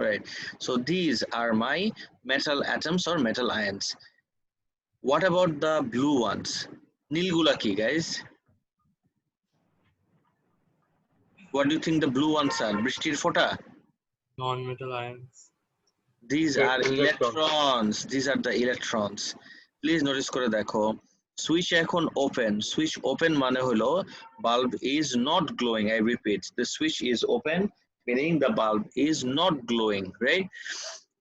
right? So these are my metal atoms or metal ions. What about the blue ones? নীলগুলা কি guys? What do you think the blue ones are? বৃষ্টির ফোঁটা? Non-metal ions. These are electrons. These are the electrons. Please notice করে দেখো switch এখন open switch open মানে হলো bulb is not glowing. I repeat, the switch is open meaning the bulb is not glowing, right?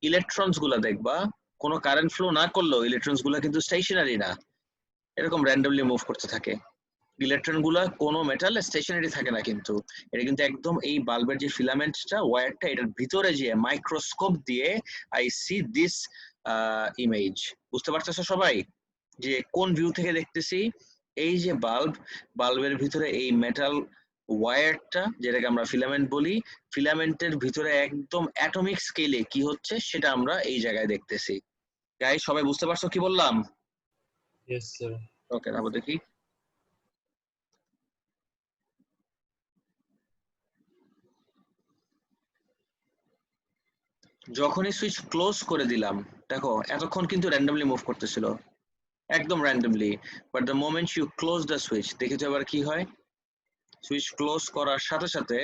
Electrons গুলা দেখবা কোনো current flow না করলেও ইলেকট্রনস গুলা কিন্তু স্টেশনারি না, এরকম র্যান্ডমলি মুভ করতে থাকে। ইলেকট্রন গুলা কোনো মেটাল স্টেশনারি থাকে না, কিন্তু এটা কিন্তু একদম এই বাল্বের যে ফিলামেন্টটা ওয়্যারটা এটার ভিতরে যে মাইক্রোস্কোপ দিয়ে আই সি দিস ইমেজ। বুঝতে পারতেছো সবাই যে কোন ভিউ থেকে দেখতেছি? এই যে বাল্বের ভিতরে এই মেটাল ওয়্যারটা যেটাকে আমরা ফিলামেন্ট বলি, ফিলামেন্টের ভিতরে একদম অ্যাটমিক স্কেলে কি হচ্ছে সেটা আমরা এই জায়গায় দেখতেছি। গাইস সবাই বুঝতে পারছো কি বললাম? Yes, sir. ওকে, তারপর দেখি। যখনই সুইচ ক্লোজ করে দিলাম, দেখো এতক্ষণ কিন্তু র্যান্ডমলি মুভ করতেছিল, একদম randomly, but the moment you close the switch, দেখেছো এবার কি হয়? সুইচ ক্লোজ করার সাথে সাথে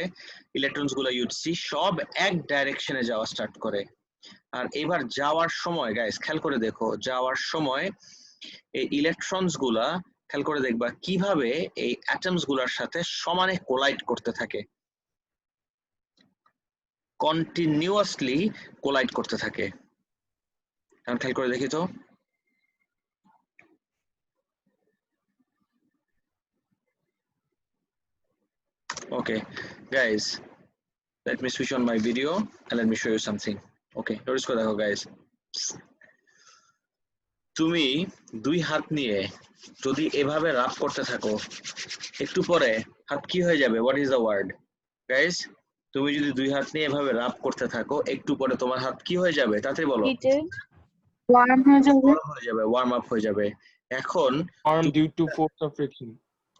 ইলেকট্রনস গুলো ইউড সি সব এক ডাইরেকশনে যাওয়া স্টার্ট করে। আর এবার যাওয়ার সময় গাইস খেয়াল করে দেখো, যাওয়ার সময় এই ইলেকট্রনস গুলা খেয়াল করে দেখবা কিভাবে এই অ্যাটমস গুলার সাথে সমানে কোলাইড করতে থাকে, কন্টিনিউয়াসলি কোলাইড করতে থাকে। এখন খেয়াল করে দেখি তো, okay guys, let me switch on my video and let me show you something. Okay, notice করে দেখো guys, তুমি দুই হাত নিয়ে যদি এভাবে রাব করতে থাকো, একটু পরে হাত কি হয়ে যাবে? What is the word guys? তুমি যদি দুই হাত নিয়ে এভাবে রাব করতে থাকো, একটু পরে তোমার হাত কি হয়ে যাবে? তাড়াতাড়ি বলো। ওয়ার্ম হয়ে যাবে, ওয়ার্ম আপ হয়ে যাবে। এখন Due to force of friction.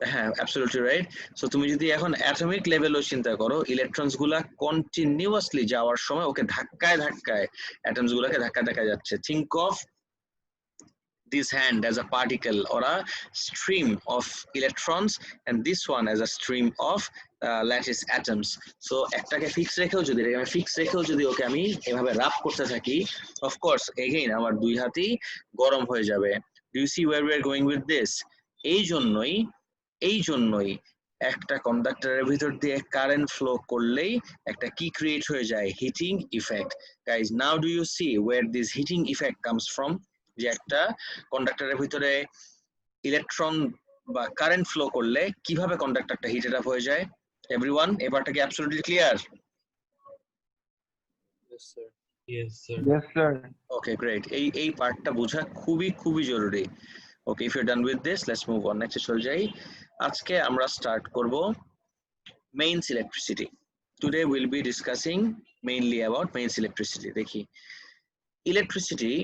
হ্যাঁ, অ্যাবসলিউটলি রাইট। সো তুমি যদি এখন অ্যাটমিক লেভেলও চিন্তা করো, ইলেকট্রনস গুলা কন্টিনিউয়াসলি যাওয়ার সময় ওকে ধাক্কায় ধাক্কায় অ্যাটমস গুলাকে ধাক্কা দেখা যাচ্ছে। Think of this hand as a particle or a stream of electrons and this one as a stream of lattice atoms. So একটাকে ফিক্স রেখেও যদি এটাকে আমি ফিক্স রেখেও যদি ওকে আমি এভাবে রাব করতে থাকি, of course again আমার দুই হাতই গরম হয়ে যাবে। Do you see where we are going with this? এই জন্যই একটা কন্ডাক্টরের ভিতর দিয়ে কারেন্ট ফ্লো করলেই একটা কি ক্রিয়েট হয়ে যায়? Heating effect. Guys now do you see where this heating effect comes from? যে একটা কন্ডাক্টরের ভিতরে ইলেকট্রন বা কারেন্ট ফ্লো করলে কিভাবে কন্ডাক্টরটা হিটেড আপ হয়ে যায়? এভরিওয়ান, এবারটা কি absolutely clear? Yes, sir. Yes, sir. Yes, sir. Okay, great. এই পার্টটা বোঝা খুবই জরুরি। Okay, if you done with this let's move on. Next চলে যাই। আজকে আমরা স্টার্ট করব mains electricity. Today will be discussing mainly about mains electricity. দেখি, electricity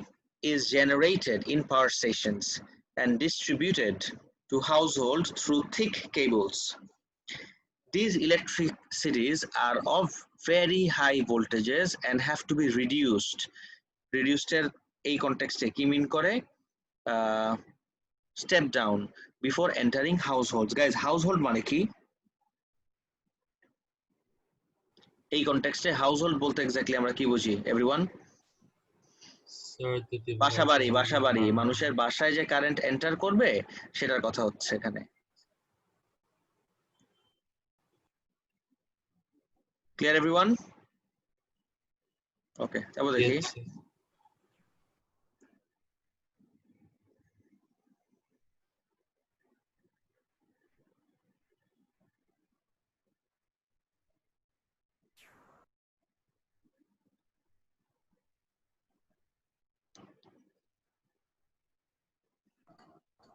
is generated in power stations and distributed to households through thick cables. These electricities are of very high voltages and have to be reduced. Reduced এর এই কনটেক্সটে কি মিন করে? Step down before entering households. Guys, household মানে কি? এই কনটেক্সটে household বলতে exactly আমরা কি বুঝি এভরিওয়ান? বাসাবাড়ি, মানুষের বাসায় যে কারেন্ট এন্টার করবে সেটার কথা হচ্ছে এখানে। Clear everyone? ওকে, তারপর দেখি।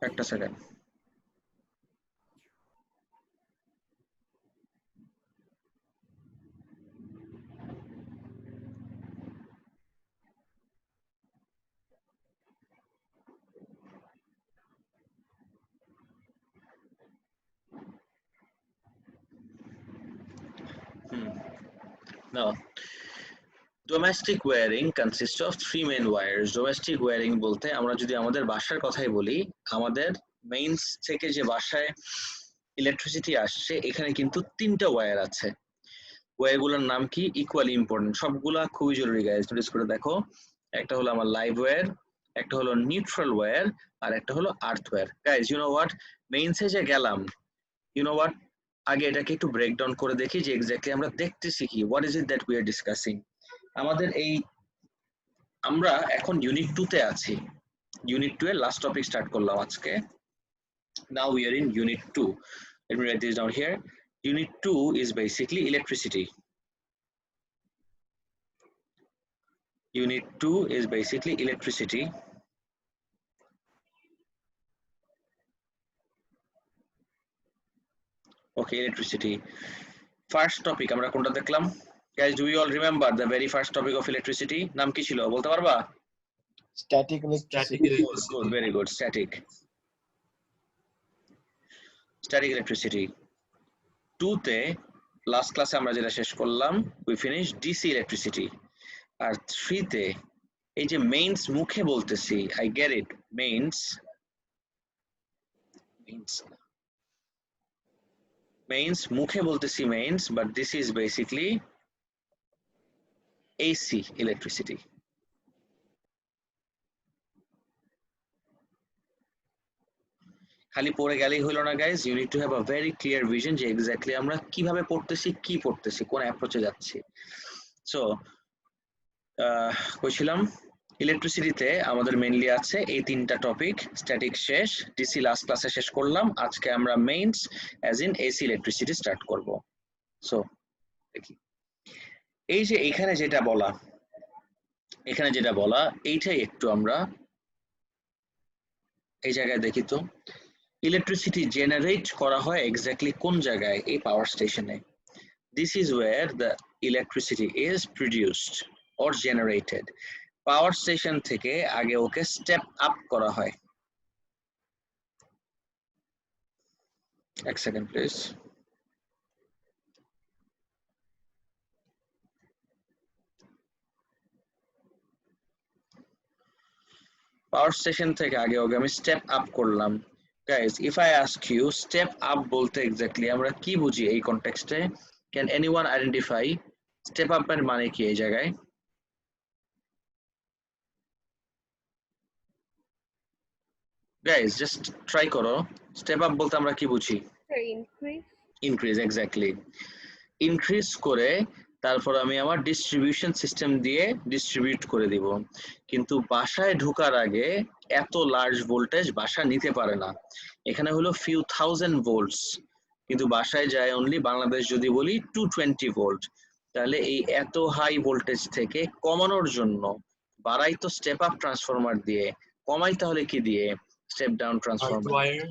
একটা second. No. Domestic wiring consists of three main wires. Domestic wiring বলতে আমরা যদি আমাদের বাসার কথাই বলি, আমাদের মেইনস থেকে যে বাসায় ইলেকট্রিসিটি আসছে এখানে কিন্তু তিনটা ওয়্যার আছে। ওয়্যারগুলোর নাম কি? ইকুয়ালি ইম্পর্টেন্ট, সবগুলা খুবই জরুরি গাইজ, নোটিস করে দেখো। একটা হলো আমার লাইভ ওয়্যার, একটা হলো নিউট্রাল ওয়্যার, আর একটা হলো earth wire. Guys you know what, মেইনসে যে গেলাম, ইউ নো হোয়াট, আগে এটাকে একটু ব্রেকডাউন করে দেখি যে এক্স্যাক্টলি আমরা দেখতেছি কি, what is it that we are discussing. আমাদের এই আমরা এখন ইউনিট 2 তে আছি। ইউনিট 2 এর লাস্ট টপিক স্টার্ট করলাম আজকে। Now we are in unit 2. Let me write this down here. Unit 2 is basically electricity. Unit 2 is basically electricity. Okay, electricity. First topic আমরা কোনটা দেখলাম? Guys, do you all remember the very first topic of electricity? নাম কি ছিল বলতে পারবা? Static Static electricity. electricity. Good, very good. Static electricity. 2 তে last ক্লাসে আমরা যেটা শেষ করলাম, we finished DC electricity. আর 3 তে এই যে মেইনস মুখে বলতেছি, I get it, মেইনস মুখে বলতেছি means, but this is basically AC electricity. খালি পড়ে গেলেই হলো না guys, you need to have a very clear vision যে এক্স্যাক্টলি আমরা কিভাবে পড়তেছি, কি পড়তেছি, কোন অ্যাপ্রোচে যাচ্ছি। সো কইছিলাম ইলেকট্রিসিটিতে আমাদের মেইনলি আছে এই তিনটা টপিক। স্ট্যাটিক শেষ, ডিসি লাস্ট ক্লাসে শেষ করলাম, আজকে আমরা means as in AC electricity start করব। সো দেখি এই যে এখানে যেটা বলা এইটাই একটু আমরা এই জায়গায় দেখি তো, ইলেকট্রিসিটি জেনারেট করা হয় এক্স্যাক্টলি কোন জায়গায়? এই পাওয়ার স্টেশনে। This is wire the electricity is produced or generated. Power station থেকে আগে ওকে স্টেপ আপ করা হয়। এক সেকেন্ড প্লিজ। পাওয়ার স্টেশন থেকে আগে ওকে আমি স্টেপ আপ করলাম। Guys, if I ask you step up বলতে এক্স্যাক্টলি আমরা কি বুঝি এই কনটেক্সটে? Can anyone identify step up এর মানে কি এই জায়গায়? Guys, just try করো, step up বলতে আমরা কি বুঝি? Increase, exactly. Increase করে তারপর আমি আমার ডিস্ট্রিবিউশন সিস্টেম দিয়ে ডিস্ট্রিবিউট করে দিব। কিন্তু বাসায় ঢোকার আগে এত লার্জ ভোল্টেজ বাসা নিতে পারে না। এখানে হলো ফিউ থাউজেন্ড ভোল্টস, কিন্তু বাসায় যায় অনলি, বাংলাদেশ যদি বলি 220 ভোল্ট। তাহলে এই এত হাই ভোল্টেজ থেকে কমানোর জন্য বাড়াই তো স্টেপ আপ ট্রান্সফরমার দিয়ে, কমাই তাহলে কি দিয়ে? Step down Earth transformer. wire.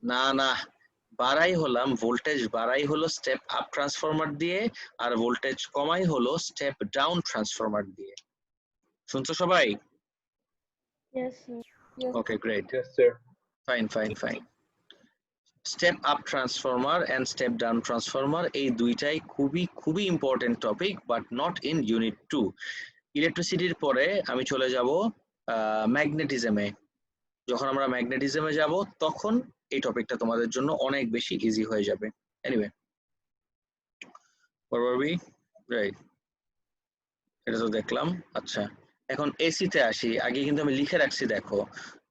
না, বাড়াই হলাম, ভোল্টেজ বাড়াই হলো স্টেপ আপ ট্রান্সফরমার দিয়ে, আর ভোল্টেজ কমাই হলো স্টেপ ডাউন ট্রান্সফরমার দিয়ে। শুনছো সবাই? Yes, sir. Okay, great, Yes, sir. Fine. Step up transformer and step down transformer এই দুইটাই খুবই important topic, but not in unit 2। ইলেকট্রিসিটির পরে আমি চলে যাব ম্যাগনেটিজমে। যখন আমরা ম্যাগনেটিজমে যাব তখন এই টপিকটা তোমাদের জন্য অনেক বেশি ইজি হয়ে যাবে। এনিওয়ে, রাইট, এটা তো দেখলাম। আচ্ছা, এখন এসি তে আসি। আগে কিন্তু আমি লিখে রাখছি, দেখো,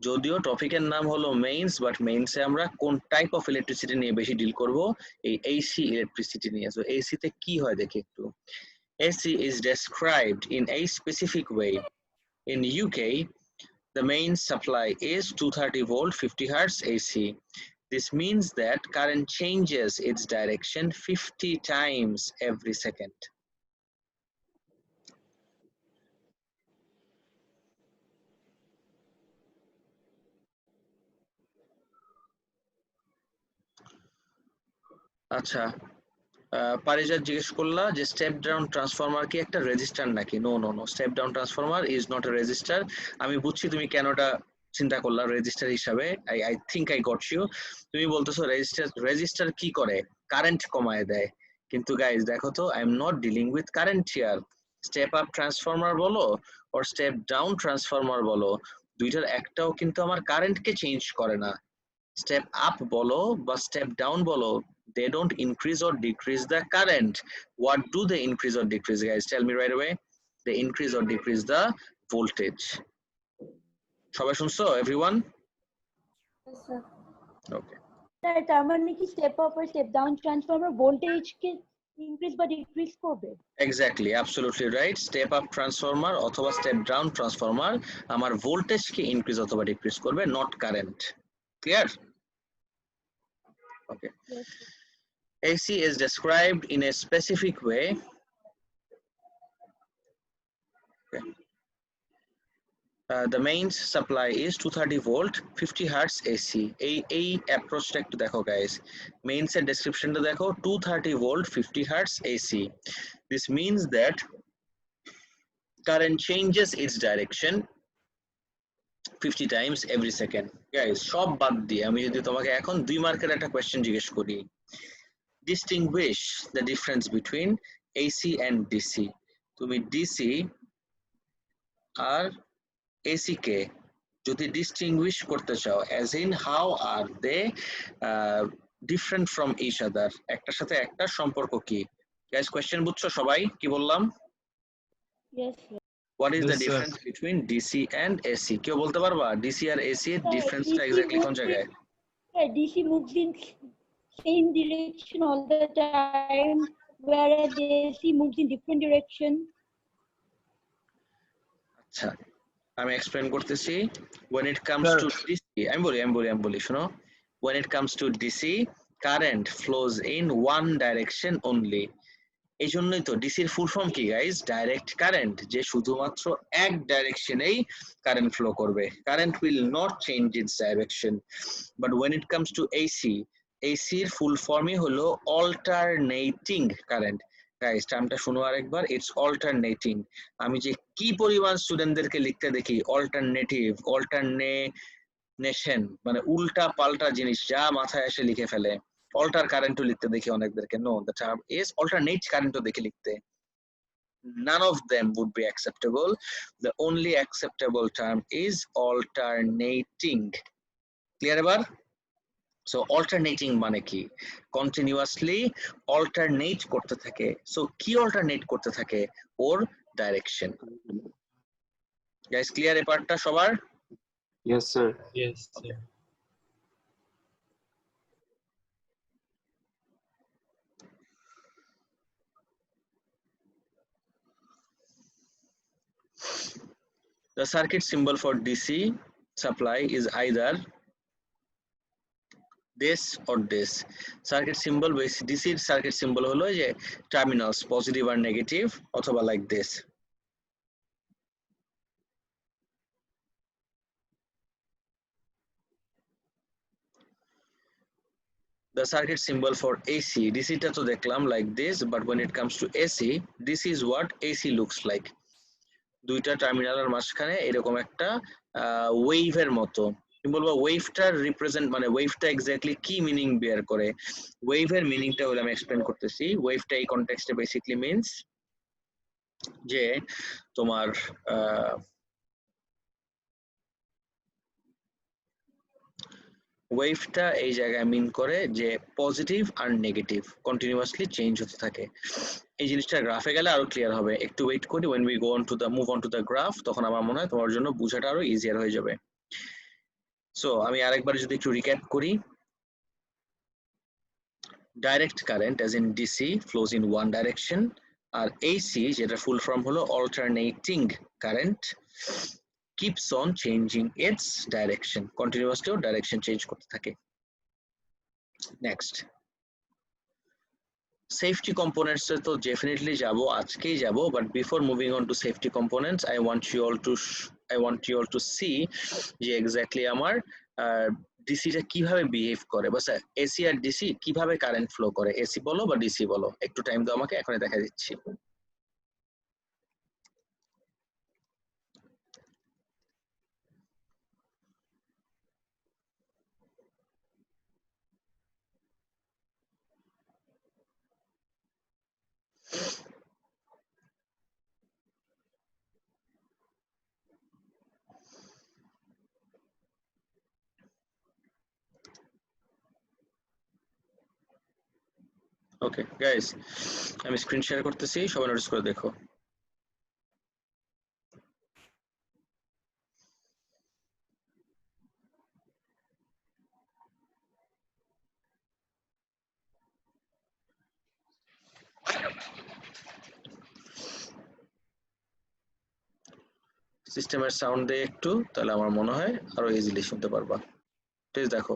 যদিও টপিকের নাম হলো মেইনস, বাট মেইনসে আমরা কোন টাইপ অফ ইলেকট্রিসিটি নিয়ে বেশি ডিল করব? এই এসি ইলেকট্রিসিটি নিয়ে। সো এসি তে কি হয় দেখি একটু। AC is described in a specific way. In UK, the main supply is 230 volt 50 hertz AC. This means that current changes its direction 50 times every second. আচ্ছা, পারিজাত জিজ্ঞেস করলা যে স্টেপ ডাউন ট্রান্সফরমার কি একটা রেজিস্টার নাকি? No, step down transformer is not a resistor. আমি বুঝছি তুমি কেনটা চিন্তা করলা রেজিস্টার হিসাবে। I think I got you. তুমি বলতেছো রেজিস্টার কি করে? কারেন্ট কমায় দেয়। কিন্তু গাইজ দেখো তো, I am not dealing with current here. Step up transformer বলো or স্টেপ ডাউন ট্রান্সফরমার বলো, দুইটার একটাও কিন্তু আমার কারেন্টকে চেঞ্জ করে না। স্টেপ আপ বলো বা স্টেপ ডাউন বলো, they don't increase or decrease the current. What do they increase or decrease, guys? Tell me right away. They increase or decrease the voltage. সবাই শুনছো everyone? Yes, sir. Okay. Sir তার মানে কি step up আর step down transformer voltage কে increase বা decrease করবে? Exactly, absolutely right. Step up transformer অথবা step down transformer আমার ভোল্টেজকে ইনক্রিজ অথবা ডিক্রিজ করবে, not current. Clear? Okay. Yes, sir. AC is described in a specific way. Okay. The main supply is 230 volt 50 hertz AC. এই অ্যাপ্রোচটা একটু দেখো guys, means এর ডেসক্রিপশনটা দেখো, 230 volt 50 hertz AC. This means that current changes its direction 50 times every second. Guys, সব বাদ দিয়ে আমি যদি তোমাকে এখন 2 মার্কের একটা কোশ্চেন জিজ্ঞেস করি, distinguish the difference between AC and DC. তুমি DC আর AC কে যদি ডিস্টিংগুইশ করতে চাও, as in how are they different from each other, একটার সাথে একটা সম্পর্ক কি? গাইস কোশ্চেন বুঝছো সবাই কি বললাম? Yes, sir. What is Yes, the sir. difference between DC and AC? কেউ বলতে পারবা DC আর AC এর ডিফারেন্সটা DC এক্স্যাক্টলি কোন moves জায়গায়? in, DC moves in same direction all the time, whereas AC moves in different direction. আচ্ছা, আমি explain করতেছি। when it comes Sir. to DC, আমি বলি শোনো, when it comes to DC, current flows in one direction only. এই জন্যই তো ডিসির ফুল ফর্ম কি গাইস? ডাইরেক্ট কারেন্ট, যে শুধুমাত্র এক ডাইরেকশনেই কারেন্ট ফ্লো করবে, current will not change it's direction. But when it comes to AC, এর ফুল ফর্মই হলো অল্টারনেটিং কারেন্ট। গাইস টার্মটা শুনো আরেকবার, ইটস অল্টারনেটিং। আমি যে কি পরিমাণ স্টুডেন্টদেরকে লিখতে দেখি অল্টারনেটিভ, অল্টারনেশন, মানে উল্টা পাল্টা জিনিস যা মাথায় এসে লিখে ফেলে। অল্টার কারেন্টও লিখতে দেখি অনেকদেরকে, no, the term is alternate কারেন্টও দেখে লিখতে। None of them would be acceptable. The only acceptable term is alternating. Clear এবার? So alternating মানে কি? Continuously alternate করতে থাকে। So কি alternate করতে থাকে? ওর direction. Guys clear এই পার্টটা সবার? Yes, sir. Yes, sir. The circuit symbol for DC supply is either this or this. Circuit symbol DC circuit symbol হলো যে terminals positive or negative অথবা like this. The circuit symbol for AC, DC টা তো দেখলাম like this, but when it comes to AC, this is what AC looks like. দুইটা টার্মিনালের মাঝখানে এরকম একটা ওয়েভের মতো, তুমি বলবো ওয়েভটা রিপ্রেজেন্ট, মানে ওয়েভটা এক্স্যাক্টলি কি মিনিং বেয়ার করে? ওয়েভের মিনিংটা হলো, আমি এক্সপ্লেন করতেছি। ওয়েভটা এই কনটেক্সটে বেসিক্যালি মিন্স যে তোমার ওয়েভটা এই জায়গায় মিন করে যে পজিটিভ আর নেগেটিভ কন্টিনিউয়াসলি চেঞ্জ হতে থাকে। এই জিনিসটা গ্রাফে গেলে আরো ক্লিয়ার হবে, একটু ওয়েট করি, when we go on to the move on to the graph, তখন আমার মনে হয় তোমার জন্য বোঝাটা আরো ইজিয়ার হয়ে যাবে। সো আমি আরেকবার যদি একটু রিক্যাপ করি, direct current as in DC flows in one direction, আর AC যেটা ফুল ফর্ম হলো alternating current keeps on changing its direction, continuously direction change করতে থাকে। নেক্সট safety components তো definitely যাব, আজকেই যাব, but before moving on to safety components, I want you all to see যে exactly আমার ডিসি টা কিভাবে বিহেভ করে, বাস এসি আর ডিসি কিভাবে কারেন্ট ফ্লো করে, এসি বলো বা ডিসি বলো। একটু টাইম দাও আমাকে, এখনই দেখা দিচ্ছি। ওকে গাইস, আমি স্ক্রিন শেয়ার করতেছি, সবাই নোটিস করে দেখো। সিস্টেমের সাউন্ড দিয়ে একটু, তাহলে আমার মনে হয় আরো ইজিলি শুনতে পারবা। প্লিজ দেখো।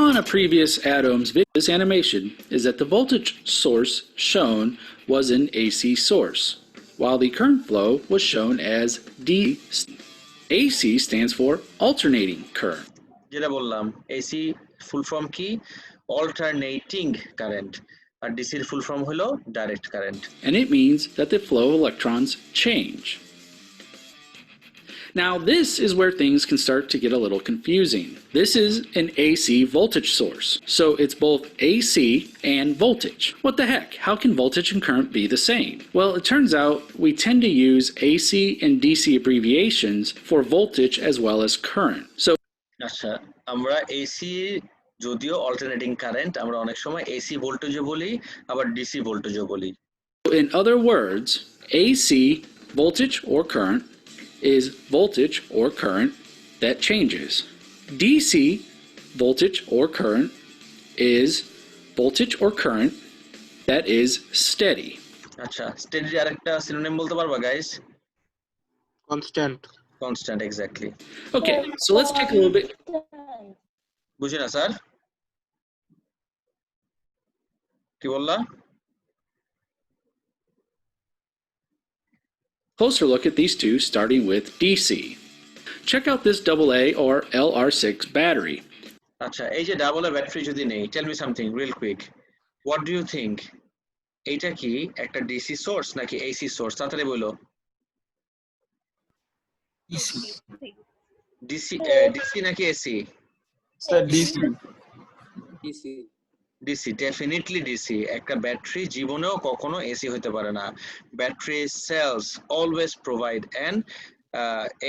On a previous Atom's this animation is that the voltage source shown was an AC source, while the current flow was shown as DC. AC stands for alternating current. যেটা বললাম, AC full form কি? Alternating current, আর ডিসির ফুল form হলো direct current. And it means that the flow of electrons change. Now this is where things can start to get a little confusing. This is an AC voltage source, so it's both AC and voltage. What the heck? How can voltage and current be the same? Well, it turns out we tend to use AC and DC abbreviations for voltage as well as current. So আচ্ছা, আমরা AC যদিও alternating current, আমরা অনেক সময় AC ভোল্টেজও বলি, আবার DC ভোল্টেজও বলি। in other words, AC voltage or current is voltage or current that changes. DC voltage or current is voltage or current that is steady. আচ্ছা, স্টেডি আরেকটা সিনোনিম বলতে পারবা guys? Constant. Constant, exactly. Okay, so let's take a little bit বুঝি না sir, কি বললা? closer look at these two, starting with DC. Check out this AA or LR6 battery. আচ্ছা, এই যে ডাবল এ ব্যাটারি যদি নেই, tell me something real quick, what do you think? এইটা কি একটা ডিসি সোর্স নাকি এসি সোর্স? তাড়াতাড়ি বলো। ডিসি ডিসি নাকি AC? Sir, DC. DC, definitely DC. একটা ব্যাটারি জীবনেও কখনো এসি হতে পারে না। Battery cells always provide an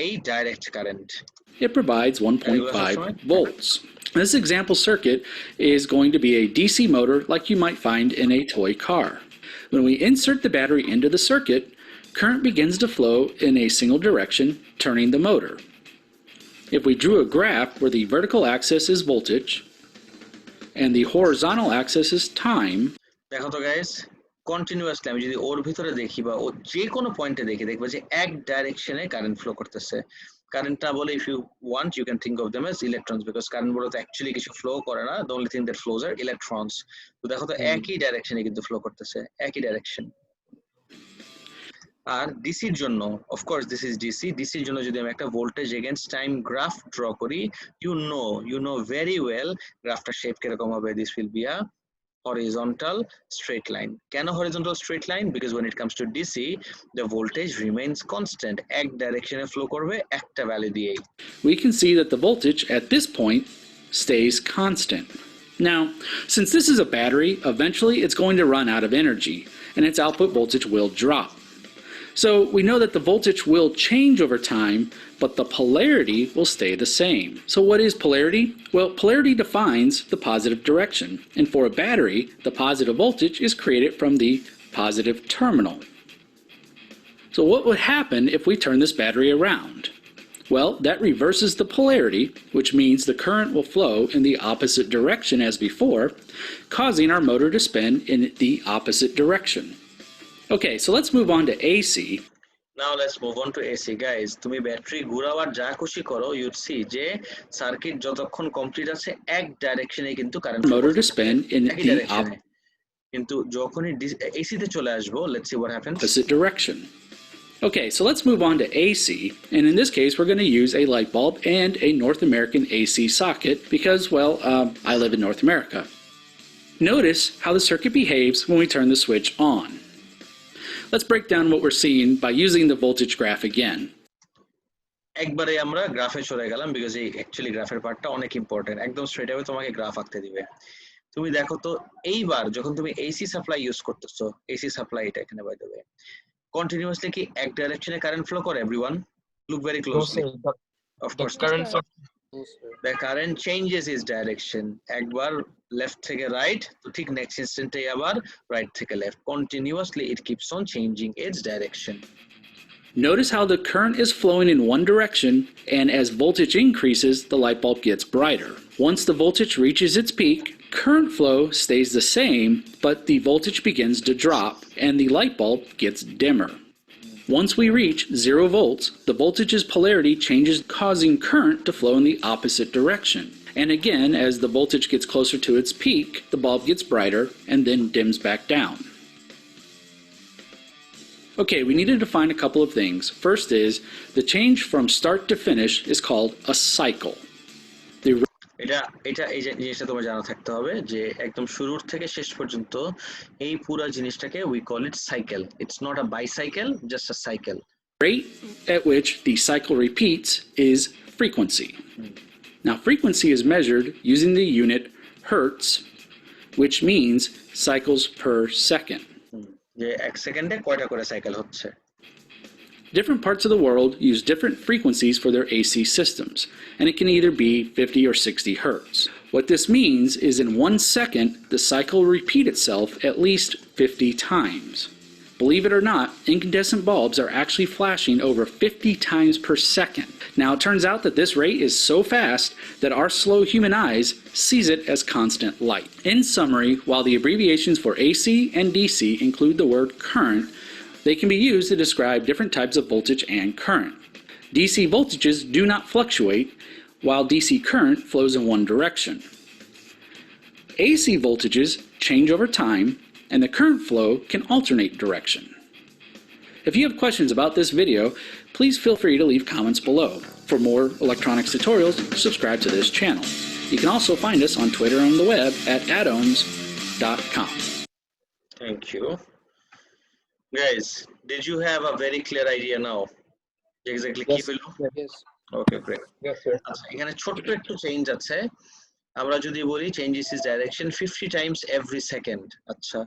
a direct current. It provides 1.5 volts. This example circuit is going to be a DC motor like you might find in a toy car. When we insert the battery into the circuit, current begins to flow in a single direction, turning the motor. If we drew a graph where the vertical axis is voltage and the horizontal axis is time, দেখো তো guys, continuously আমি যদি ওর ভিতরে দেখি বা ও যে কোনো পয়েন্টে দেখি, দেখবো যে এক ডাইরেকশনে কারেন্ট ফ্লো করতেছে। কারেন্টটা বলে, if you want you can think of them as electrons, because current বলে তো অ্যাকচুয়ালি কিছু ফ্লো করে না, the only thing that flows are electrons. তো দেখো তো একই ডাইরেকশনে কিন্তু ফ্লো করতেছে, একই ডাইরেকশন। আর ডিসির জন্য, অফকোর্স দিস ইজ ডিসি, ডিসির জন্য যদি আমি একটা voltage against time graph draw করি, ইউ নো ভেরি ওয়েল গ্রাফটার শেপ কিরকম হবে। This will be a horizontal straight line. Can a horizontal straight line? Because when it comes to DC, the voltage remains constant. Ek direction e flow korbe ekta value diye. we can see that the voltage at this point stays constant. Now, since this is a battery, eventually it's going to run out of energy and its output voltage will drop. So we know that the voltage will change over time, but the polarity will stay the same. So what is polarity? Well, polarity defines the positive direction. And for a battery, the positive voltage is created from the positive terminal. So what would happen if we turn this battery around? Well, that reverses the polarity, which means the current will flow in the opposite direction as before, causing our motor to spin in the opposite direction. Okay, so let's move on to AC. Now let's move on to AC, guys. তুমি battery ঘোরাবার যা খুশি করো, you'd see যে circuit যতক্ষণ complete আছে এক ডাইরেকশনে কিন্তু current Motor to spin in the কিন্তু যখনই এসি তে চলে আসবো, let's see what happens. Opposite direction. Okay, so let's move on to AC, and in this case we're going to use a light bulb and a North American AC socket because, well, I live in North America. Notice how the circuit behaves when we turn the switch on. Let's break down what we're seeing by using the voltage graph again. একবারে আমরা গ্রাফে চলে গেলাম, because এই actually গ্রাফের পার্টটা অনেক important. একদম স্ট্রেট আওয়ে তোমাকে গ্রাফ আঁকতে দিবে। তুমি দেখো তো, এইবার যখন তুমি এসি সাপ্লাই ইউজ করতেছো, এসি সাপ্লাই এটা এখানে বাই দ্য ওয়ে, কন্টিনিউয়াসলি কি এক ডাইরেকশনে কারেন্ট ফ্লো করে? Everyone look very closely. Of course Yes, sir. The current changes its direction. একবার left থেকে right, তো ঠিক next instant আবার right থেকে left. Continuously it keeps on changing its direction. Notice how the current is flowing in one direction, and as voltage increases, the light bulb gets brighter. Once the voltage reaches its peak, current flow stays the same, but the voltage begins to drop, and the light bulb gets dimmer. Once we reach 0 volts, the voltage's polarity changes, causing current to flow in the opposite direction. And again, as the voltage gets closer to its peak, the bulb gets brighter and then dims back down. Okay, we need to define a couple of things. First is, the change from start to finish is called a cycle. এই জিনিসটা তোমার জানা থাকতে হবে যে একদম শুরুর থেকে শেষ পর্যন্ত এই পুরো জিনিসটাকে we call it cycle. It's not a bicycle, just a cycle. Rate at which the cycle repeats is frequency. Now, frequency is measured using the unit hertz, which means cycles per second. যে এক সেকেন্ডে কয়টা করে cycle হচ্ছে। Different parts of the world use different frequencies for their AC systems, and it can either be 50 or 60 hertz. What this means is in 1 second, the cycle will repeat itself at least 50 times. Believe it or not, incandescent bulbs are actually flashing over 50 times per second. Now, it turns out that this rate is so fast that our slow human eyes sees it as constant light. In summary, while the abbreviations for AC and DC include the word current, they can be used to describe different types of voltage and current. DC voltages do not fluctuate, while DC current flows in one direction. AC voltages change over time, and the current flow can alternate direction. If you have questions about this video, please feel free to leave comments below. For more electronics tutorials, subscribe to this channel. You can also find us on Twitter and the web at adohms.com. Thank you. Guys, did you have a very clear idea now? Exactly কি হলো? Yes. Okay, great. Yes, sir. আচ্ছা, এখানে ছোট্ট একটু change আছে। আমরা যদি বলি changes its direction 50 times every second. আচ্ছা,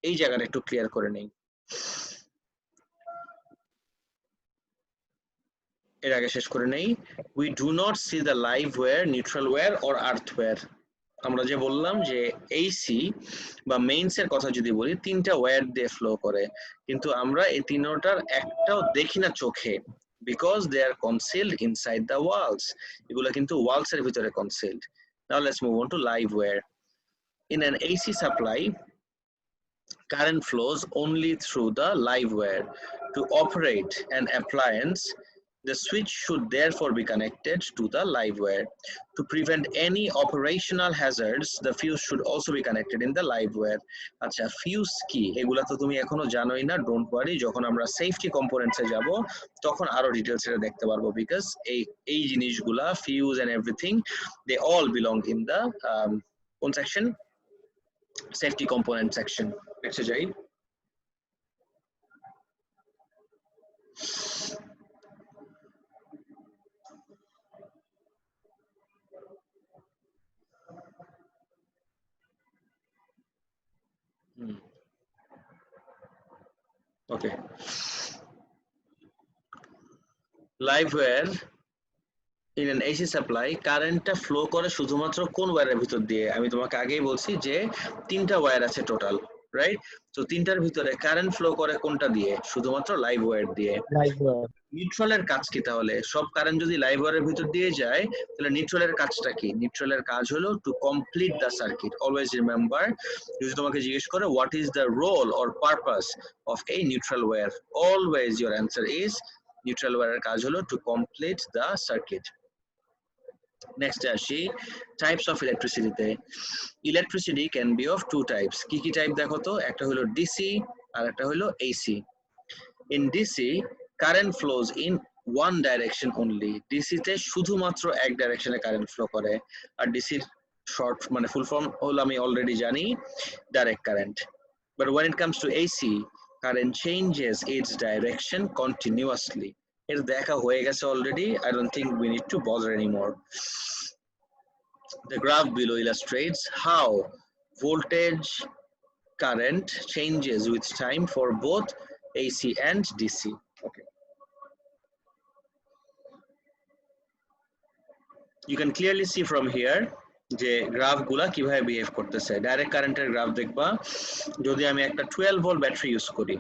এই জায়গাটা একটু ক্লিয়ার করে নেই। এর আগে শেষ করে নেই। We do not see the live wire, neutral wire or earth wire. আমরা যে বললাম যে AC বা মেইনস এর কথা যদি বলি তিনটা ওয়্যার দিয়ে ফ্লো করে, কিন্তু আমরা এই তিনটার একটাও দেখি না চোখে, because they are concealed inside the walls. এগুলা কিন্তু ওয়ালস এর ভিতরে concealed. Now let's move on to live wire. In an AC supply, current flows only through the live wire. To operate an appliance, the switch should therefore be connected to the live wire. To prevent any operational hazards, the fuse should also be connected in the live wire. আচ্ছা, fuse কি এগুলা তো তুমি এখনো জানোই না, don't worry, যখন আমরা সেফটি কম্পোনেন্টসে যাব তখন আরো ডিটেইলস এটা দেখতে পারবো, বিকজ এই জিনিসগুলা fuse and everything they all belong in the কোন section? Safety component section. Next যাই। Okay. Live wire in an AC supply, কারেন্টটা ফ্লো করে শুধুমাত্র কোন ওয়্যারের ভিতর দিয়ে? আমি তোমাকে আগেই বলছি যে তিনটা ওয়্যার আছে টোটাল, রাইট? তো তিনটার ভিতরে কারেন্ট ফ্লো করে কোনটা দিয়ে? শুধুমাত্র লাইভ ওয়্যার দিয়ে। Live wire. নিউট্রালের কাজ কি তাহলে? সব কারেন্ট যদি লাইভ ওয়্যারের ভিতর দিয়ে যায় তাহলে নিউট্রালের কাজটা কি? নিউট্রালের কাজ হলো to complete the circuit. Always remember, যদি তোমাকে জিজ্ঞেস করে what is the role or purpose of a neutral wire, always your answer is neutral ওয়্যারের কাজ হলো to complete the circuit. Next আসি টাইপস অফ ইলেকট্রিসিটিতে। Electricity can be of two types. কি কি টাইপ দেখো তো? একটা হলো ডিসি আর একটা হলো AC. In DC current flows in one direction only. ডিসিতে শুধুমাত্র এক ডাইরেকশনে কারেন্ট ফ্লো করে, আর ডিসির শর্ট মানে ফুল ফর্ম হলো আমি অলরেডি জানি, direct current. But when it comes to AC, current changes its direction continuously. এর দেখা হয়ে গেছে already, I don't think we need to bother anymore. The graph below illustrates how voltage current changes with time for both AC and DC. Okay. you can clearly see from here যে graph গুলা কিভাবে behave করতেছে direct কারেন্টের graph দেখবা যদি আমি একটা 12 volt battery use করি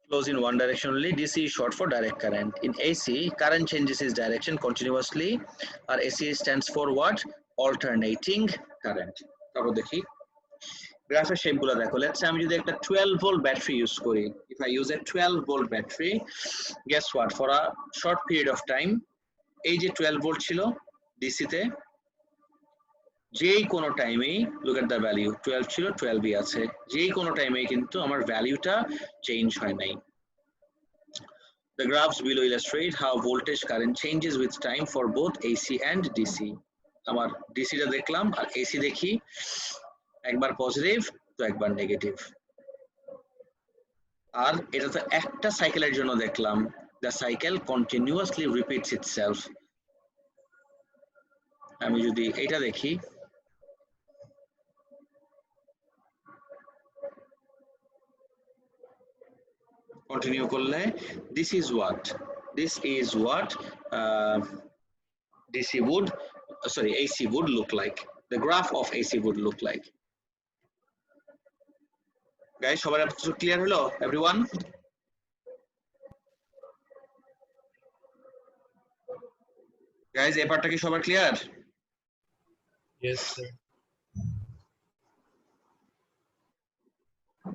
flows in one direction only. DC is short for direct current. In AC, current changes its direction continuously. Or AC stands for what? Alternating current. তারপর দেখি গ্রাফের শেপগুলো দেখো। লেটস সে আমি যদি একটা 12 ভোল্ট ব্যাটারি ইউজ করি, if I use a 12 volt battery, guess what? For a short period of time, এই যে 12 ভোল্ট ছিল DC তে, যেই কোনো টাইমেই look at the value 12 ছিল 12ই আছে, যেই কোনো টাইমেই কিন্তু আমার ভ্যালুটা চেঞ্জ হয় নাই। The graphs below illustrate how voltage current changes with time for both AC and DC. আমার DC টা দেখলাম আর AC দেখি, একবার পজিটিভ তো একবার নেগেটিভ, আর এটা তো একটা সাইকেলের জন্য দেখলাম। The cycle continuously repeats itself. আমি যদি এটা দেখি, কন্টিনিউ করলে this is what DC would AC would look like. The graph of AC would look like. Guys, সবার কিছু ক্লিয়ার হলো? Everyone? Guys, এই পার্টটা কি সবার clear? Yes, sir.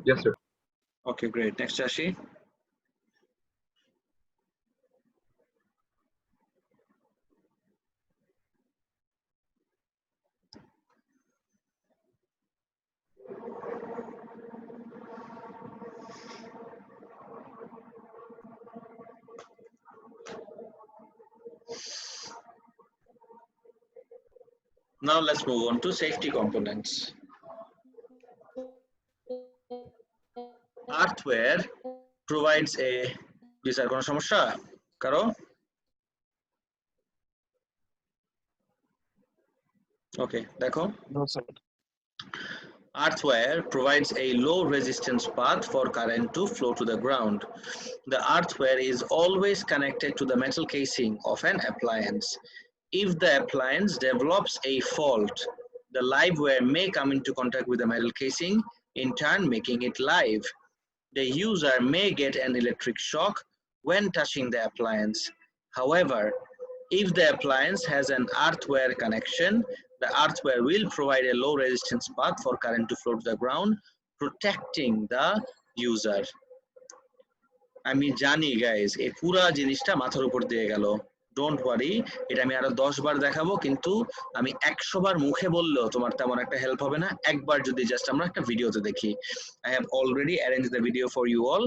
Yes, sir. Okay, great. Next, Shashi. Now let's move on to safety components. Earthware provides a sir কোনো সমস্যা কারো? ওকে দেখো, No, sir. earthware provides a low resistance path for current to flow to the ground. The earthware is always connected to the metal casing of an appliance. If the appliance develops a fault, the live wire may come into contact with the metal casing, in turn making it live. The user may get an electric shock when touching the appliance. However, if the appliance has an earthware connection, the earthware will provide a low resistance path for current to flow to the ground, protecting the user. আমি জানি guys এই পুরা জিনিসটা মাথার উপর দিয়ে গেল, don't worry, এটা আমি আরো 10 বার দেখাবো, কিন্তু আমি 100 বার মুখে বললেও তোমার তেমন একটা হেল্প হবে না। একবার যদি জাস্ট আমরা একটা ভিডিওতে দেখি, I have already arrange the video for you all,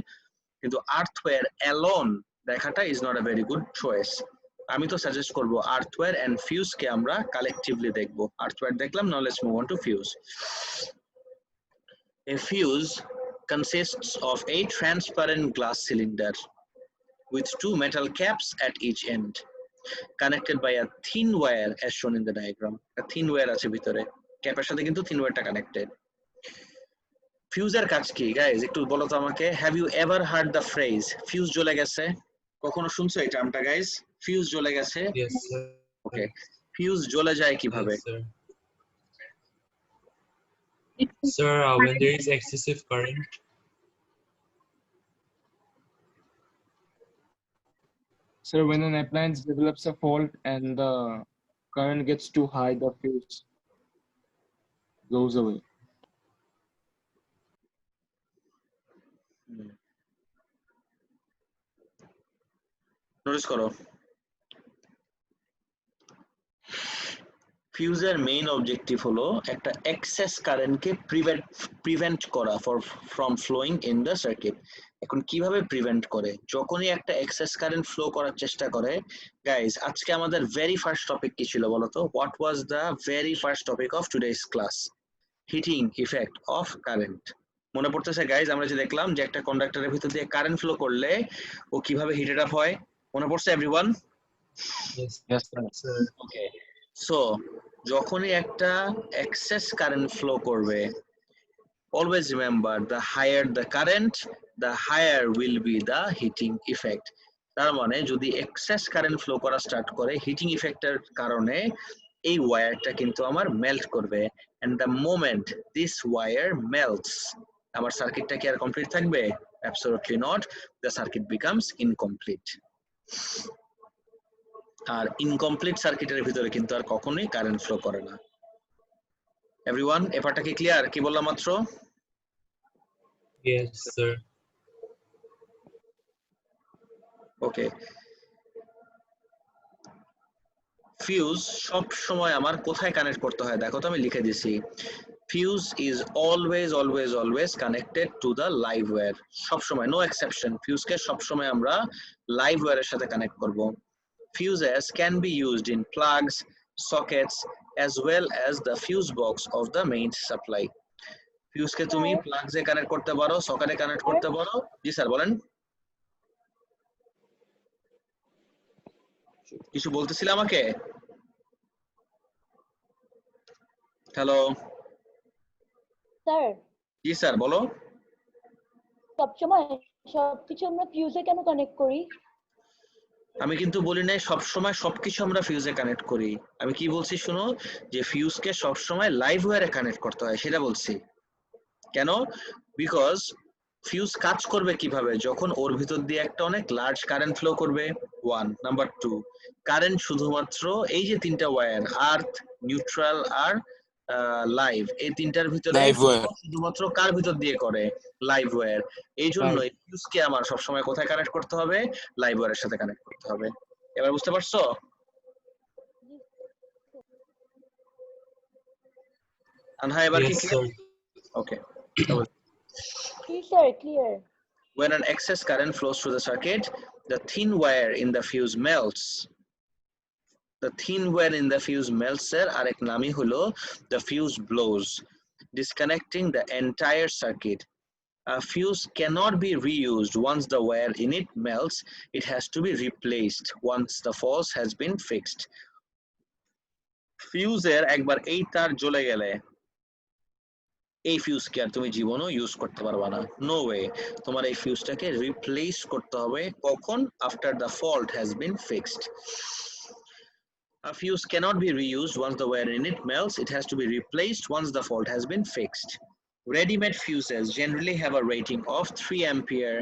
কিন্তু আর্থওয়্যার অ্যালোন দেখাটা is not a very good choice. আমি তো সাজেস্ট করব আর্থওয়্যার এন্ড ফিউজ কে আমরা কালেকটিভলি দেখবো। আর্থওয়্যার দেখলাম, now let's move on to fuse. A fuse consists of a transparent glass cylinder with two metal caps at each end, connected by a thin wire as shown in the diagram. A thin wire আছে ভিতরে, ক্যাপের সাথে কিন্তু thin wire টা কানেক্টেড। ফিউজের কাজ কি guys একটু বলো তো আমাকে। Have you ever heard the phrase fuse জ্বলে গেছে? কখনো শুনছো এই টার্মটা গাইজ, ফিউজ জ্বলে গেছে? Yes, sir. ওকে, ফিউজ জ্বলে যায় কিভাবে? Yes, sir. Sir, when there is excessive current, Sir, when an appliance develops a fault and the current gets too high, the fuse goes away. Notice করো, ফিউজের main objective হলো একটা access কারেন্টকে prevent করা from flowing in the circuit. এখন কিভাবে prevent করে? যখনই একটা এক্সেস কারেন্ট ফ্লো করার চেষ্টা করে, গাইজ আজকে আমাদের ভেরি ফার্স্ট টপিক কি ছিল বলতো? What was the very first topic of today's class? Heating effect of current. মনে পড়তেছে গাইজ? আমরা যে দেখলাম যে একটা কন্ডাক্টরের ভিতর দিয়ে কারেন্ট ফ্লো করলে ও কিভাবে হিটেড আপ হয়, মনে পড়ছে এভরিওয়ান? Yes, sir. ওকে, সো যখনই একটা এক্সেস কারেন্ট ফ্লো করবে, always remember the higher the current, the higher will be the heating effect. তার মানে যদি এক্সেস কারেন্ট ফ্লো করা স্টার্ট করে হিটিং ইফেক্টের কারণে এই ওয়্যারটা কিন্তু আমার মেল্ট করবে, and the moment this wire melts আমার সার্কিটটা কি আর কমপ্লিট থাকবে? Absolutely not. The circuit becomes incomplete. আর ইনকমপ্লিট সার্কিটের ভিতরে কিন্তু আর কখনোই কারেন্ট ফ্লো করে না। এভরিওয়ান, এপারটা কি ক্লিয়ার? কি বললাম মাত্র? Yes, sir. ওকে। ফিউজ সব সময় আমার কোথায় কানেক্ট করতে হয় দেখো তো, আমি লিখে দিছি। Fuse is always connected to the live wire. সব সময়, নো এক্সেপশন, ফিউজকে সব সময় আমরা লাইভ ওয়্যারের সাথে কানেক্ট করব। Fuses can be used in plugs, sockets, as well as the fuse box of the main supply. Fuse কে তুমি plugs এ connect করতে পারো, সকেটে কানেক্ট করতে পারো। জি স্যার বলেন। কিছু বলতেছিলে আমাকে? হ্যালো স্যার, জি স্যার বলো। সবসময় সবকিছু আমরা ফিউজে কেন কানেক্ট করি? আমি কিন্তু বলি নাই সবসময় সবকিছু আমরা ফিউজে কানেক্ট করি। আমি কি বলছি শুনো, যে ফিউজকে সবসময় লাইভ ওয়্যারে কানেক্ট করতে হয় সেটা বলছি। কেন? বিকজ ফিউজ কাজ করবে কিভাবে? যখন ওর ভিতর দিয়ে একটা অনেক লার্জ কারেন্ট ফ্লো করবে, 1 নাম্বার 2 কারেন্ট শুধুমাত্র এই যে তিনটা ওয়্যার, আর্থ, নিউট্রাল আর লাইভ, এই তিনটার ভিতরে শুধুমাত্র কার ভিতর দিয়ে করে? Live wire. এই জন্য ফিউজকে আমার সবসময় কোথায় কানেক্ট করতে হবে? লাইভ ওয়্যারের সাথে কানেক্ট করতে হবে। এবার বুঝতে পারছো? আনহা এবার কি Yes, clear? sir. Okay. Yes, sir, clear. When an excess current flows through the circuit, the thin wire in the fuse melts. The thin wire in the fuse melts এর আরেক নামই হলো the fuse blows, disconnecting the entire circuit. A fuse cannot be reused once the wire in it melts. It has to be replaced once the false has been fixed. Fuse এর একবার এই তার জ্বলে গেলে এই ফিউজকে আর তুমি জীবনও ইউজ করতে পারবা না। No way. তোমার এই ফিউজটাকে রিপ্লেস করতে হবে কখন? After the fault has been fixed. A fuse cannot be reused once the wire in it melts. It has to be replaced once the fault has been fixed. Ready-made fuses generally have a rating of 3 ampere,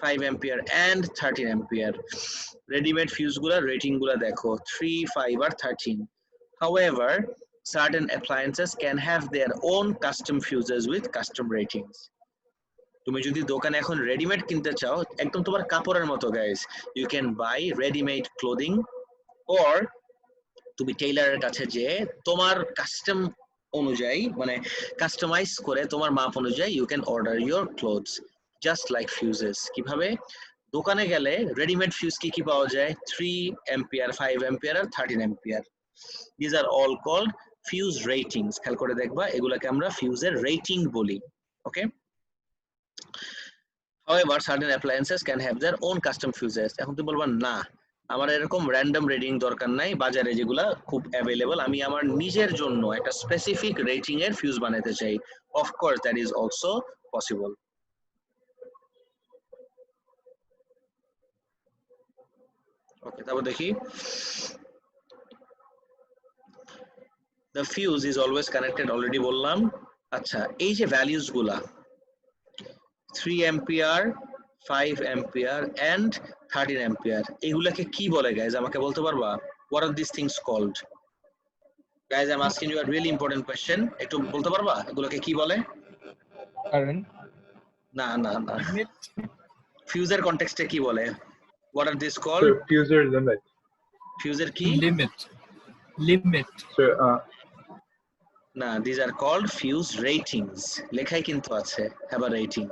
5 ampere and 13 ampere. Ready-made fuse gula rating gula dekho 3, 5 or 13. However, certain appliances can have their own custom fuses with custom ratings. তুমি যদি দোকানে এখন readymade কিনতে চাও, একদম তোমার কাপড়ের মতো guys, you can buy ready-made clothing, or তুমি টেইলারের কাছে যে তোমার কাস্টম অনুযায়ী, মানে কাস্টমাইজ করে তোমার মাপ অনুযায়ী you can order your clothes just like fuses. কিভাবে? দোকানে গেলে রেডিমেড ফিউজ কি পাওয়া যায়? 3 ampere, 5 ampere R 13 ampere. These are all called fuse ratings. খেয়াল করে দেখবা, এগুলাকে আমরা ফিউজের রেটিং বলি। ওকে। However, certain appliances can have their own custom fuses. এখন তুমি বলবা না, আমার এরকম র্যান্ডম রেটিং দরকার নাই, বাজারে যেগুলা খুব অ্যাভেলেবল, আমি আমার নিজের জন্য একটা স্পেসিফিক রেটিং এর ফিউজ বানাতে চাই। Of course that is also possible. Okay, তারপর দেখি। The fuse is always connected, already বললাম। আচ্ছা, এই যে ভ্যালুস গুলা 3 ampere, 5 ampere and 13 ampere, এগুলাকে কি বলে গাইজ? আমাকে বলতে পারবা? What are these things called? Guys, I'm asking you a really important question. একটু বলতে পারবা এগুলোকে কি বলে? Current. না না না, ফিউজের কনটেক্সটে কি বলে? What are these called? Sir, fuser limit. ফিউজের কি? Limit. Sir, না, these are called fuse ratings. লেখাই কিন্তু আছে have a rating.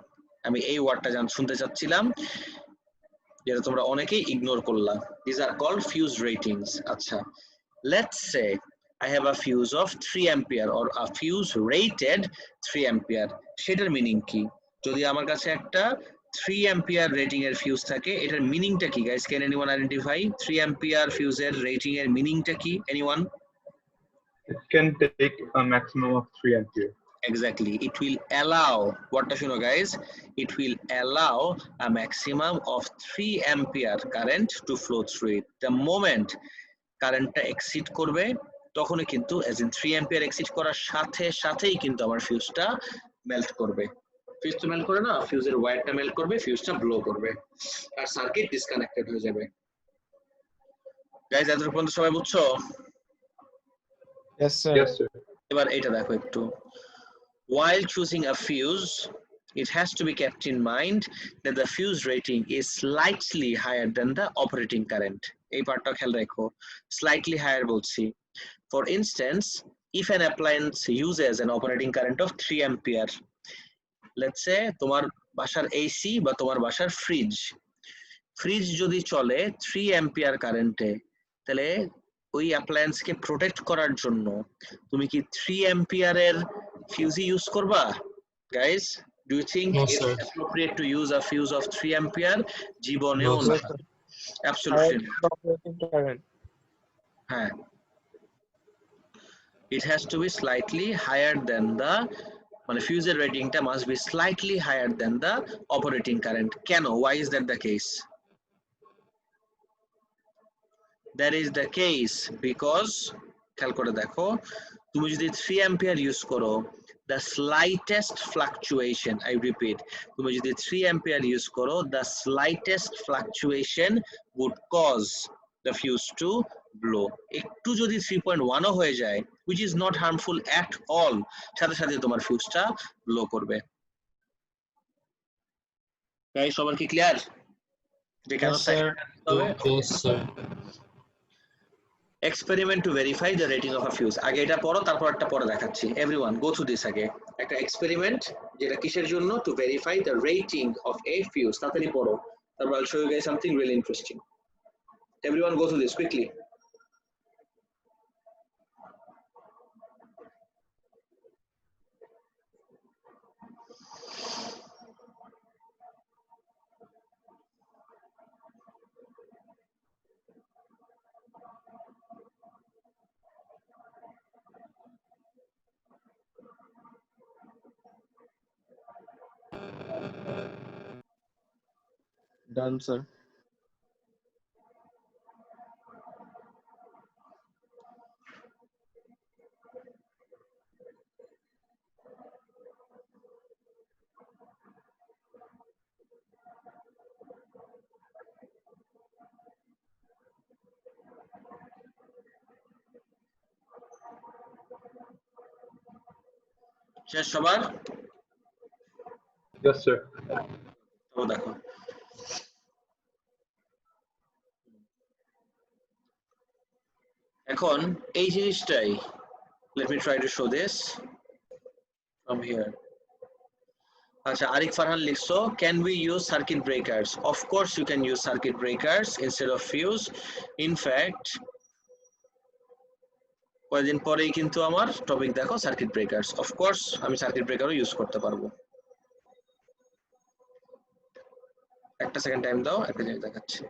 আমি এই ওয়ার্ডটা শুনতে চাচ্ছিলাম, যেটা তোমরা অনেকেই ইগনোর করলা। These are called fuse ratings. আচ্ছা, let's say I have a fuse of 3 ampere or a fuse rated 3 ampere. সেটার মিনিং কি? যদি আমার কাছে একটা 3 ampere রেটিং এর ফিউজ থাকে, এটার মিনিংটা কি guys? Can anyone identify 3 ampere ফিউজের রেটিং এর মিনিংটা কি? Anyone? it can take a maximum of 3 ampere. Exactly. It will allow, what does you know guys? It will allow a maximum of 3 ampere current to flow through it. The moment কারেন্টটা exceed করবে তখনই কিন্তু as in 3 ampere exceed করার সাথে সাথেই কিন্তু আমার ফিউজটা melt করবে। ফিউজ তো মেল্ট করে না, ফিউজের ওয়্যারটা মেল্ট করবে, ফিউজটা ব্লো করবে আর সার্কিট ডিসকানেক্টেড হয়ে যাবে। গাইস এতটুকু পর্যন্ত সবাই বুঝছো? Yes, sir. Yes, sir. এবার এটা দেখো একটু। While choosing a fuse, it has to be kept in mind that the fuse rating is slightly higher than the operating current. এই পার্টটা খেয়াল রাখো, slightly higher বলছি। For instance, if an appliance uses an operating current of 3 ampere, let's say তোমার বাসার AC বা তোমার বাসার ফ্রিজ যদি চলে 3 ampere কারেন্টে, তাহলে ওই অ্যাপ্লায়েন্সকে প্রোটেক্ট করার জন্য তুমি কি 3 ampere এর ফিউজ ইউজ করবা? Guys, do you think No, it's sir. appropriate to use a fuse of 3 ampere? জীবনেও No, না, sir. absolutely Higher not. the operating current. হ্যাঁ, it has to be slightly higher than the, মানে ফিউজের রেটিংটা must be slightly higher than the operating current. কেন? Why is that the case? That is the case because খেয়াল করে দেখো, তুমি যদি 3 ampere use করো, the slightest fluctuation, I repeat, তুমি যদি 3 ampere ইউজ করো, the slightest fluctuation would cause the fuse to blow. একটু যদি 3.1 ও হয়ে যায়, which is not harmful at all, সাথে সাথে তোমার ফিউজটা ব্লো করবে। গাইস সবার কি ক্লিয়ার? যে কেন Yes, sir. হবে? Yes, sir. Experiment to verify the rating of a fuse. আগে এটা পড়ো, তারপর একটা পরে দেখাচ্ছি। Everyone go through this আগে। একটা এক্সপেরিমেন্ট যেটা কিসের জন্য? To verify the rating of a fuse. তাড়াতাড়ি পড়ো, তারপর I'll show you guys something really interesting. Everyone go through this quickly. Done, sir. শেষ সবার? Yes, sir. তো দেখো, এখন এই জিনিসটাই, let me try to show this from here. আচ্ছা, আরিক ফারহান লিখছো, can we use circuit breakers? Of course you can use circuit breakers instead of fuse. In fact, কয়েকদিন পরেই কিন্তু আমার টপিক দেখো সার্কিট ব্রেকার্স। অফ কোর্স আমি সার্কিট ব্রেকারও ইউজ করতে পারবো। একটা সেকেন্ড টাইম দাও, একটা জিনিস দেখাচ্ছি।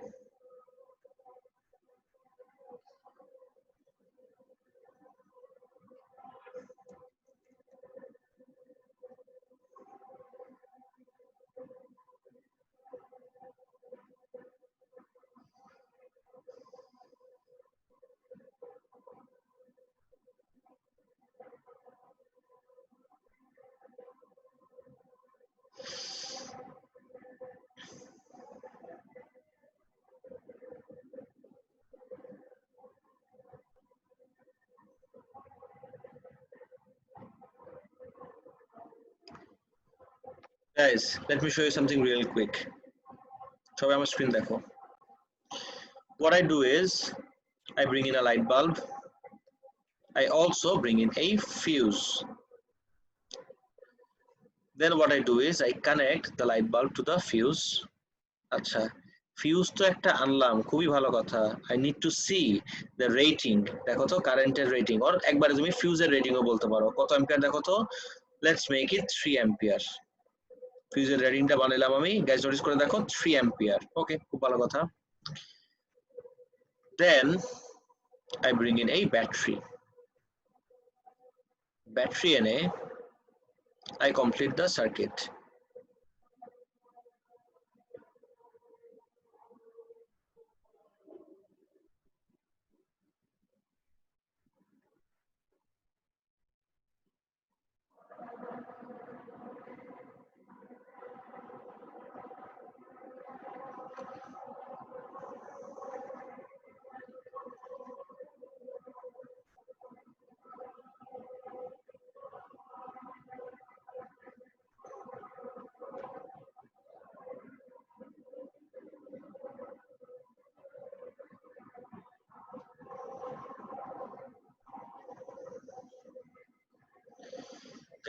Guys, let me show you something real quick. সবাই আমার স্ক্রিন দেখো। What I do is I bring in a light bulb. I also bring in a fuse. Then what I do is I connect the light bulb to the fuse. আচ্ছা, fuse তো একটা আনলাম, খুবই ভালো কথা। I need to see the rating. দেখো তো কারেন্টের রেটিং, or একবারে তুমি ফিউজের রেটিংও বলতে পারো। কত অ্যাম্পিয়ার দেখো তো? Let's make it 3 ampere. ফিউজের রেটিংটা বানাইলাম আমি, গাইস নোটিস করে দেখো 3 ampere. ওকে, খুব ভালো কথা। Then I bring in a battery. Battery এনে I complete the circuit.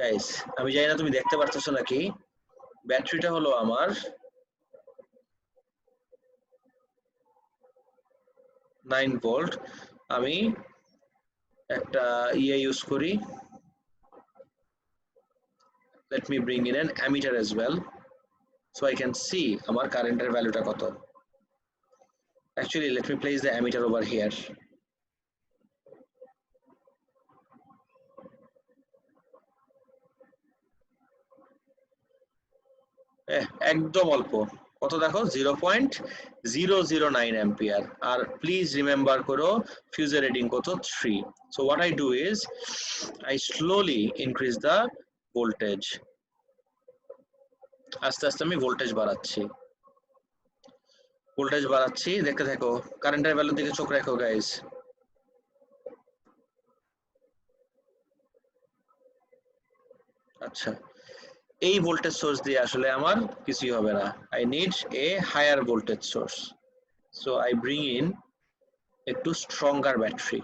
Guys আমি জানি না তুমি দেখতে পারতেছো নাকি ব্যাটারিটা হলো আমার 9 ভোল্ট আমি একটা ইউজ করি let me bring in an ammeter as well so I can see আমার কারেন্টের ভ্যালুটা কত actually let me place the ammeter over here একদম অল্প কত দেখো 0.009 অ্যাম্পিয়ার আর প্লিজ রিমেম্বার করো ফিউজের রিডিং কত 3 so what I do is I slowly increase the voltage আস্তে আস্তে আমি ভোল্টেজ বাড়াচ্ছি দেখতে থাকো কারেন্টের ভ্যালুর দিকে চোখ রাখো গাইস আচ্ছা এই ভোল্টেজ সোর্স দিয়ে আসলে আমার কিছুই হবে না I need a higher voltage source so I bring in একটু stronger battery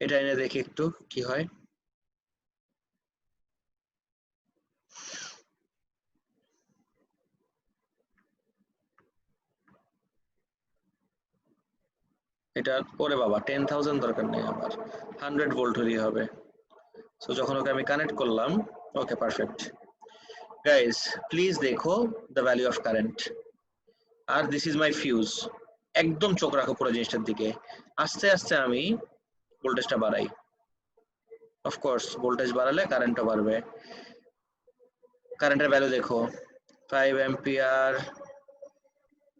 এটা এনে দেখি একটু কি হয় এটা ওরে বাবা 10000 দরকার নেই আমার 100 ভোল্ট হলেই হবে সো যখন ওকে আমি কানেক্ট করলাম ওকে পারফেক্ট গাইস প্লিজ দেখো দ্য ভ্যালু অফ কারেন্ট আর দিস ইজ মাই ফিউজ একদম চোখ রাখো পুরো জিনিসটার দিকে আস্তে আস্তে আমি ভোল্টেজটা বাড়াই অফ কোর্স ভোল্টেজ বাড়ালে কারেন্টও বাড়বে কারেন্টের ভ্যালু দেখো 5 অ্যাম্পিয়ার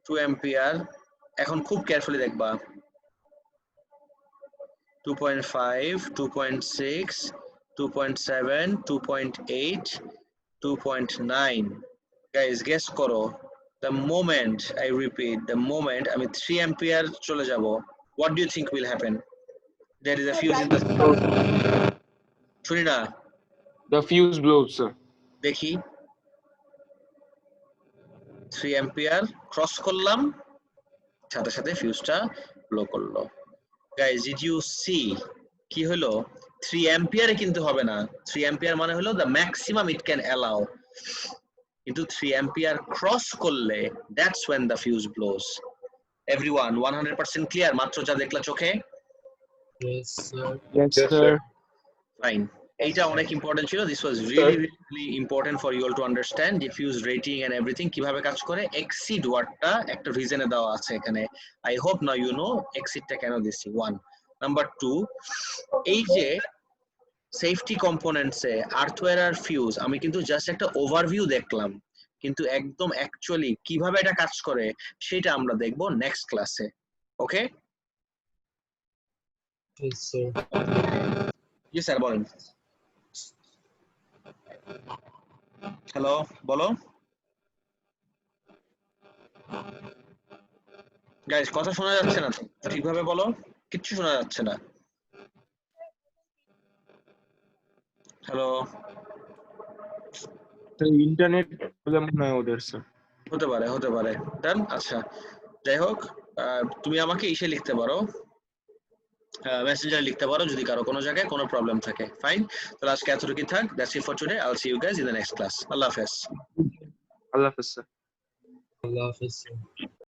2 অ্যাম্পিয়ার এখন খুব কেয়ারফুলি দেখবা 2.5 2.6 2.7 2.8 2.9 guys guess করো the moment I repeat the moment আমি 3 ampere চলে যাব what do you think will happen there is a fuse in the শুনি না The fuse blows, sir. দেখি 3 ampere ক্রস করলাম সাথে সাথে ফিউজটা ব্লো করলো guys did you see কি হলো 3 ampere কিন্তু হবে না 3 ampere মানে হলো the maximum it can allow কিন্তু 3 ampere cross করলে that's when the fuse blows everyone 100% clear মাত্র যা দেখলা চোখে Yes, sir. Yes, Yes, sir. sir. fine এইটা অনেক ইম্পর্টেন্ট ছিল this was really important for you all to understand the fuse rating and everything কিভাবে কাজ করে exceed ওয়াটটা একটা রিজনে দেওয়া আছে এখানে I hope now you know exceedটা কেন দিছি 1 নাম্বার 2 এই যে সেফটি কম্পোনেন্টসে আর্থওয়্যার আর ফিউজ আমি কিন্তু জাস্ট একটা ওভারভিউ দেখলাম কিন্তু একদম অ্যাকচুয়ালি কিভাবে এটা কাজ করে সেটা আমরা দেখব নেক্সট ক্লাসে ওকে Yes, sir. জি স্যার বলেন হ্যালো বলো গাইস কথা শোনা যাচ্ছে না ঠিকভাবে বলো কিচ্ছু শোনা যাচ্ছে না হ্যালো The internet problem নয় ওদের, sir. হতে পারে ডান আচ্ছা যাই হোক তুমি আমাকে ইসে লিখতে পারো মেসেঞ্জারে লিখতে পারো যদি কারো কোনো জায়গায় কোনো প্রবলেম থাকে ফাইন তাহলে আজকে এতটুকুই থাক that's it for today I will see you guys in the next class আল্লাহ হাফেজ Allah Hafiz, sir. Allah Hafiz, sir.